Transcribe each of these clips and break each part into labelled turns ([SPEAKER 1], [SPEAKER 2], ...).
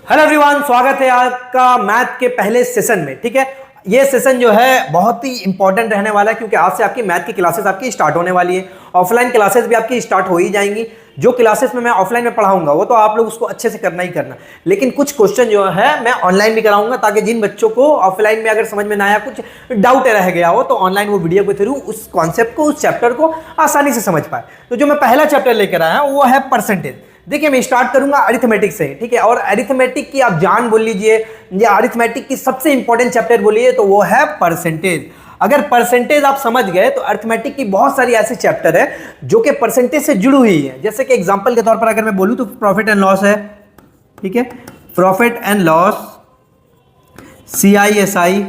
[SPEAKER 1] Hello everyone, स्वागत है आपका मैथ के पहले सेशन में। ठीक है, ये सेशन जो है बहुत ही इंपॉर्टेंट रहने वाला है क्योंकि आज से आपकी मैथ की क्लासेस आपकी स्टार्ट होने वाली है। ऑफलाइन क्लासेस भी आपकी स्टार्ट हो ही जाएंगी। जो क्लासेस में मैं ऑफलाइन में पढ़ाऊंगा वो तो आप लोग उसको अच्छे से करना ही करना, लेकिन कुछ क्वेश्चन जो है मैं ऑनलाइन भी कराऊंगा ताकि जिन बच्चों को ऑफलाइन में अगर समझ में ना आया, कुछ डाउट रह गया हो, तो ऑनलाइन वो वीडियो के थ्रू उस कॉन्सेप्ट को, उस चैप्टर को आसानी से समझ पाए। तो जो मैं पहला चैप्टर लेकर आया हूं वो है परसेंटेज। देखिए, मैं स्टार्ट करूंगा अरिथमेटिक से। ठीक है, और अरिथमेटिक की आप जान बोल लीजिए या अरिथमेटिक की सबसे इंपॉर्टेंट चैप्टर बोलिए तो वो है परसेंटेज। अगर परसेंटेज आप समझ गए तो अरिथमेटिक की बहुत सारी ऐसे चैप्टर है जो कि परसेंटेज से जुड़ी हुई है। जैसे कि एग्जांपल के तौर पर अगर मैं बोलूं तो प्रॉफिट एंड लॉस है। ठीक है, प्रॉफिट एंड लॉस, CISI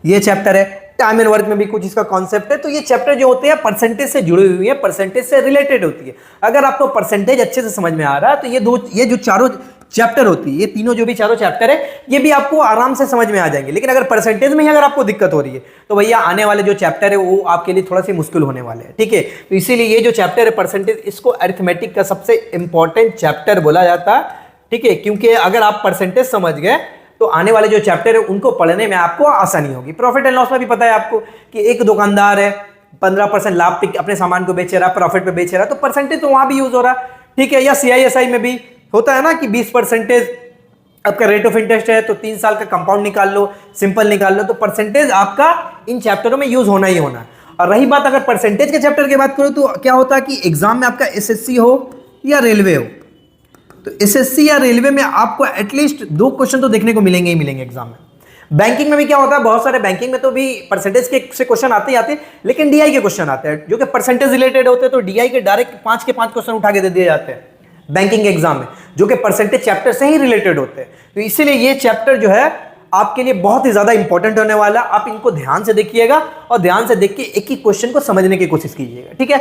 [SPEAKER 1] ये चैप्टर है। टाइम एंड वर्क में भी कुछ इसका कॉन्सेप्ट है। तो ये चैप्टर जो होते हैं परसेंटेज से जुड़ी हुई है, परसेंटेज से रिलेटेड होती है। अगर आपको परसेंटेज अच्छे से समझ में आ रहा है तो ये जो चारों चैप्टर होती है, ये तीनों जो भी चारों चैप्टर है, ये भी आपको आराम से समझ में आ जाएंगे। लेकिन अगर परसेंटेज में ही अगर आपको दिक्कत हो रही है तो भैया आने वाले जो चैप्टर है वो आपके लिए थोड़ा सी मुश्किल होने वाले हैं। ठीक है, तो इसीलिए ये जो चैप्टर है परसेंटेज, इसको अरिथमेटिक का सबसे इंपॉर्टेंट चैप्टर बोला जाता है। ठीक है, क्योंकि अगर आप परसेंटेज समझ गए तो आने वाले जो चैप्टर है उनको पढ़ने में आपको आसानी होगी। प्रॉफिट एंड लॉस में भी पता है आपको कि एक दुकानदार है 15% लाभ पे अपने सामान को बेच रहा है, प्रॉफिट पे बेच रहा है, तो परसेंटेज तो वहां भी यूज हो रहा है। ठीक है, या CISI में भी होता है ना कि 20% आपका रेट ऑफ इंटरेस्ट है तो 3 साल का कंपाउंड निकाल लो, सिंपल निकाल लो, तो परसेंटेज आपका इन चैप्टरों में यूज होना ही होना है। और रही बात अगर परसेंटेज के चैप्टर की बात करो तो क्या होता है कि एग्जाम में आपका SSC हो या रेलवे हो, तो SSC या रेलवे में आपको एटलीस्ट 2 क्वेश्चन तो देखने को मिलेंगे ही मिलेंगे एग्जाम में। बैंकिंग में भी क्या होता है, बहुत सारे बैंकिंग में तो भी परसेंटेज के से क्वेश्चन आते ही आते हैं, लेकिन DI के क्वेश्चन आते हैं जो कि परसेंटेज रिलेटेड होते हैं। तो DI के डायरेक्ट 5 के 5 क्वेश्चन उठा के दे दिए जाते हैं बैंकिंग एग्जाम में, जो कि परसेंटेज चैप्टर से ही रिलेटेड होते हैं। तो इसीलिए ये चैप्टर जो है आपके लिए बहुत ही ज्यादा इंपॉर्टेंट होने वाला। आप इनको ध्यान से देखिएगा और ध्यान से देख के एक ही क्वेश्चन को समझने की कोशिश कीजिएगा। ठीक है।